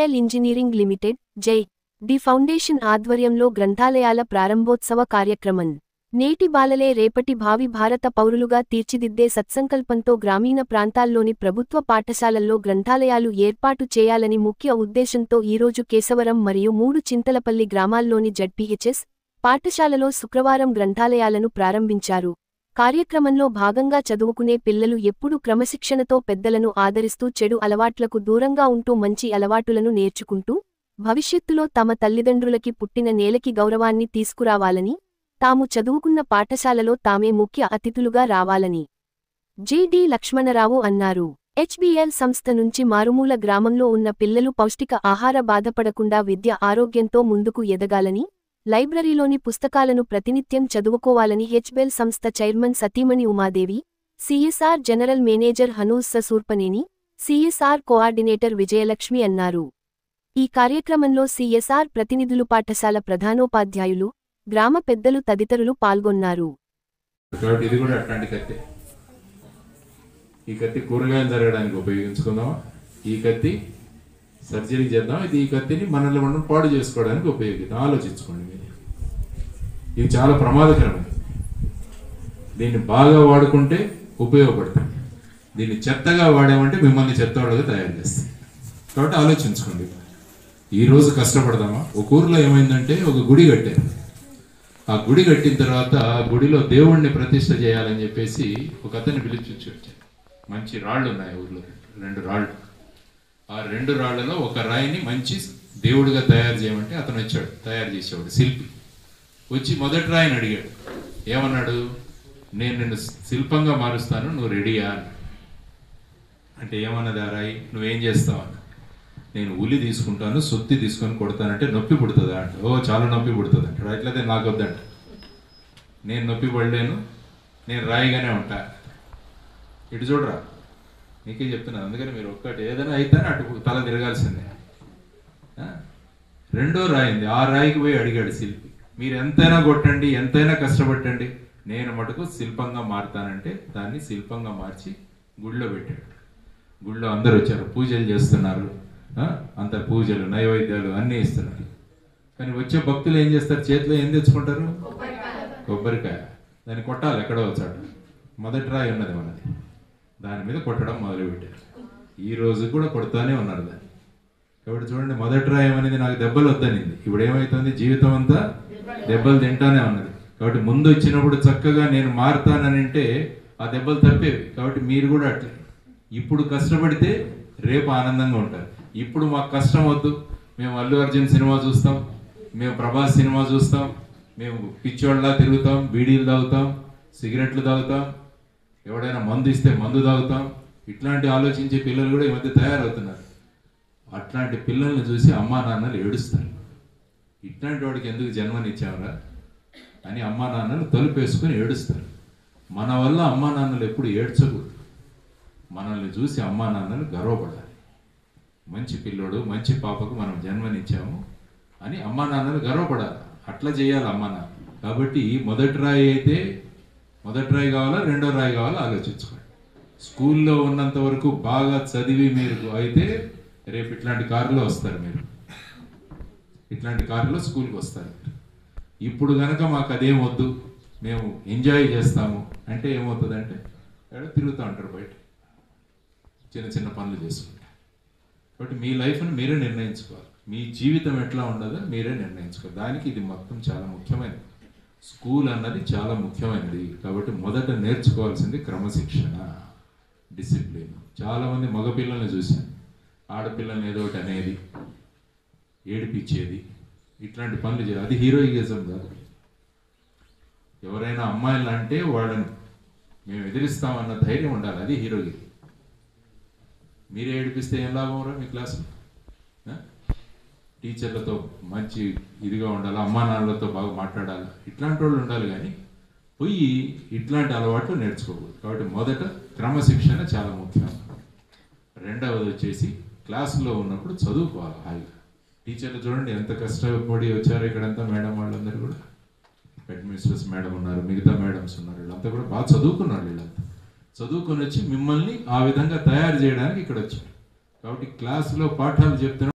HBL engineering limited జై D foundation ఆధ్వర్యంలో గ్రంథాలయాల ప్రారంభోత్సవ కార్యక్రమం. నేటి బాలలే రేపటి భావి భారత పౌరులుగా తీర్చిదిద్దే సత్సంకల్పంతో గ్రామీణ ప్రాంతాల్లోని ప్రభుత్వ పాఠశాలల్లో గ్రంథాలయాలు ఏర్పాటు చేయాలని ముఖ్య ఉద్దేశంతో ఈరోజు కేశవరం మరియు మూడు చింతలపల్లి గ్రామాల్లోని జడ్పీహెచ్ఎస్ పాఠశాలలో శుక్రవారం గ్రంథాలయాలను ప్రారంభించారు. కార్యక్రమంలో భాగంగా చదువుకునే పిల్లలు ఎప్పుడూ క్రమశిక్షణతో పెద్దలను ఆదరిస్తూ చెడు అలవాట్లకు దూరంగా ఉంటూ మంచి అలవాటులను నేర్చుకుంటూ భవిష్యత్తులో తమ తల్లిదండ్రులకి పుట్టిన నేలకి గౌరవాన్ని తీసుకురావాలని, తాము చదువుకున్న పాఠశాలలో తామే ముఖ్య అతిథులుగా రావాలని జి.డి. లక్ష్మణరావు అన్నారు. హెచ్బిఎల్ సంస్థ నుంచి మారుమూల గ్రామంలో ఉన్న పిల్లలు పౌష్టిక ఆహార బాధపడకుండా విద్య ఆరోగ్యంతో ముందుకు ఎదగాలని, లైబ్రరీలోని పుస్తకాలను ప్రతినిత్యం చదువుకోవాలని హెచ్బిఎల్ సంస్థ చైర్మన్ సతీమణి Umadevi, CSR general manager Hanuj Surpaneni, CSR coordinator Vijayalakshmi అన్నారు. ఈ కార్యక్రమంలో సిఎస్ఆర్ ప్రతినిధులు, పాఠశాల ప్రధానోపాధ్యాయులు, గ్రామ పెద్దలు తదితరులు పాల్గొన్నారు. ఈ కత్తి కూరగాయలు జరగడానికి ఉపయోగించుకుందాం, ఈ కత్తి సర్జరీ చేద్దాం, ఇది ఈ కత్తిని మనల్ని మనం పాడు చేసుకోవడానికి ఉపయోగిద్దాం. ఆలోచించుకోండి మీరు, ఇది చాలా ప్రమాదకరమైనది. దీన్ని బాగా వాడుకుంటే ఉపయోగపడుతుంది, దీన్ని చెత్తగా వాడామంటే మిమ్మల్ని చెత్తవాళ్ళగా తయారు చేస్తుంది. కాబట్టి ఆలోచించుకోండి. ఈరోజు కష్టపడదామా? ఒక ఊర్లో ఏమైందంటే ఒక గుడి కట్టారు. ఆ గుడి కట్టిన తర్వాత ఆ గుడిలో దేవుణ్ణి ప్రతిష్ఠ చేయాలని చెప్పేసి ఒక అతన్ని పిలిచి వచ్చారు. మంచి రాళ్ళు ఉన్నాయి ఊర్లో, 2 రాళ్ళు. ఆ 2 రాళ్లలో ఒక రాయిని మంచి దేవుడిగా తయారు చేయమంటే అతను వచ్చాడు, తయారు చేసేవాడు శిల్పి. వచ్చి మొదటి రాయిని అడిగాడు. ఏమన్నాడు? నేను నిన్ను శిల్పంగా మారుస్తాను, నువ్వు రెడీయా అంటే ఏమన్నది ఆ రాయి? నువ్వేం చేస్తావు అన్న. నేను ఉలి తీసుకుంటాను, సొత్తి తీసుకొని కొడతానంటే నొప్పి పుడుతుందా అంటే, ఓ చాలా నొప్పి పుడుతుంది అంటాడు. అట్లయితే నాకు వద్దంట, నేను నొప్పి పడలేను, నేను రాయిగానే ఉంటా. ఇటు చూడరా, నీకే చెప్తున్నాను. అందుకని మీరు ఒక్కటి ఏదైనా అయితేనే అటు తల తిరగాల్సిందే. 2వ రాయింది. ఆ రాయికి పోయి అడిగాడు శిల్పి, మీరు ఎంతైనా కొట్టండి, ఎంతైనా కష్టపట్టండి, నేను మటుకు శిల్పంగా మారుతానంటే దాన్ని శిల్పంగా మార్చి గుళ్ళో పెట్టాడు. గుళ్ళో అందరూ వచ్చారు, పూజలు చేస్తున్నారు, అంత పూజలు నైవేద్యాలు అన్నీ ఇస్తున్నారు. కానీ వచ్చే భక్తులు ఏం చేస్తారు? చేతిలో ఏం తెచ్చుకుంటారు? కొబ్బరికాయ. దాన్ని కొట్టాలి ఎక్కడో వచ్చాడు. మొదటి రాయి ఉన్నది మనది, దాని మీద కొట్టడం మొదలుపెట్టారు. ఈ రోజు కూడా కొడుతూనే ఉన్నారు దాన్ని. కాబట్టి చూడండి, మొదటి రాయి అనేది నాకు దెబ్బలు వద్దనింది, ఇప్పుడు ఏమవుతుంది? జీవితం అంతా దెబ్బలు తింటానే ఉన్నది. కాబట్టి ముందు వచ్చినప్పుడు చక్కగా నేను మారుతానని అంటే ఆ దెబ్బలు తప్పేవి. కాబట్టి మీరు కూడా అట్లే ఇప్పుడు కష్టపడితే రేపు ఆనందంగా ఉంటారు. ఇప్పుడు మాకు కష్టం వద్దు, మేము అల్లు అర్జున్ సినిమా చూస్తాం, మేము ప్రభాస్ సినిమా చూస్తాం, మేము పిచ్చోళ్ళలా తిరుగుతాం, బీడీలు తాగుతాం, సిగరెట్లు తాగుతాం, ఎవడైనా మందు ఇస్తే మందు తాగుతాం, ఇట్లాంటి ఆలోచించే పిల్లలు కూడా ఈ మధ్య తయారవుతున్నారు. అట్లాంటి పిల్లల్ని చూసి అమ్మా నాన్నలు ఏడుస్తారు. ఇట్లాంటి వాడికి ఎందుకు జన్మనిచ్చామరా అని అమ్మా నాన్నలు తలుపేసుకుని ఏడుస్తారు. మన వల్ల అమ్మా నాన్నలు ఎప్పుడు ఏడ్చకూడదు, మనల్ని చూసి అమ్మా నాన్నలు గర్వపడాలి. మంచి పిల్లోడు, మంచి పాపకు మనం జన్మనిచ్చాము అని అమ్మా నాన్నలు గర్వపడాలి. అట్లా చేయాలి అమ్మా నాన్న. కాబట్టి మొదటి రాయి అయితే మొదటి రాయి కావాలా, 2వ రాయి కావాలా ఆలోచించుకోండి. స్కూల్లో ఉన్నంత వరకు బాగా చదివి మీరు అయితే రేపు ఇట్లాంటి కారులో వస్తారు, మీరు ఇట్లాంటి కారులో స్కూల్కి వస్తారు. ఇప్పుడు కనుక మాకు అదేం వద్దు, మేము ఎంజాయ్ చేస్తాము అంటే ఏమవుతుందంటే తిరుగుతూ ఉంటారు బయట, చిన్న చిన్న పనులు చేసుకుంటారు. కాబట్టి మీ లైఫ్ని మీరే నిర్ణయించుకోవాలి, మీ జీవితం ఎట్లా ఉండదో మీరే నిర్ణయించుకోవాలి. దానికి ఇది మొత్తం చాలా ముఖ్యమైనది. స్కూల్ అన్నది చాలా ముఖ్యమైనది. కాబట్టి మొదట నేర్చుకోవాల్సింది క్రమశిక్షణ, డిసిప్లిన్. చాలామంది మగపిల్లల్ని చూశాను, ఆడపిల్లల్ని ఏదో ఒకటి అనేది, ఏడిపించేది, ఇట్లాంటి పనులు చేయాలి. అది హీరోయిజం కాదు. ఎవరైనా అమ్మాయిలు అంటే వాళ్ళని మేము ఎదిరిస్తామన్న ధైర్యం ఉండాలి, అది హీరోయిజం. మీరే ఏడిపిస్తే ఏం లాభం రా మీ క్లాసు? టీచర్లతో మంచి ఇదిగా ఉండాలి, అమ్మా నాన్నలతో బాగా మాట్లాడాలి, ఇట్లాంటి వాళ్ళు ఉండాలి. కానీ పోయి ఇట్లాంటి అలవాట్లు నేర్చుకోకూడదు. కాబట్టి మొదట క్రమశిక్షణ చాలా ముఖ్యం. 2వది వచ్చేసి క్లాసులో ఉన్నప్పుడు చదువుకోవాలి హాయిగా. టీచర్లు చూడండి ఎంత కష్టపడి వచ్చారు ఇక్కడంతా, మేడం వాళ్ళందరూ కూడా, హెడ్ మిస్ట్రెస్ మేడం ఉన్నారు, మిగతా మేడమ్స్ ఉన్నారు, వీళ్ళంతా కూడా బాగా చదువుకున్నారు. వీళ్ళంతా చదువుకొని వచ్చి మిమ్మల్ని ఆ విధంగా తయారు చేయడానికి ఇక్కడ వచ్చారు. కాబట్టి క్లాసులో పాఠాలు చెప్తున్నారు.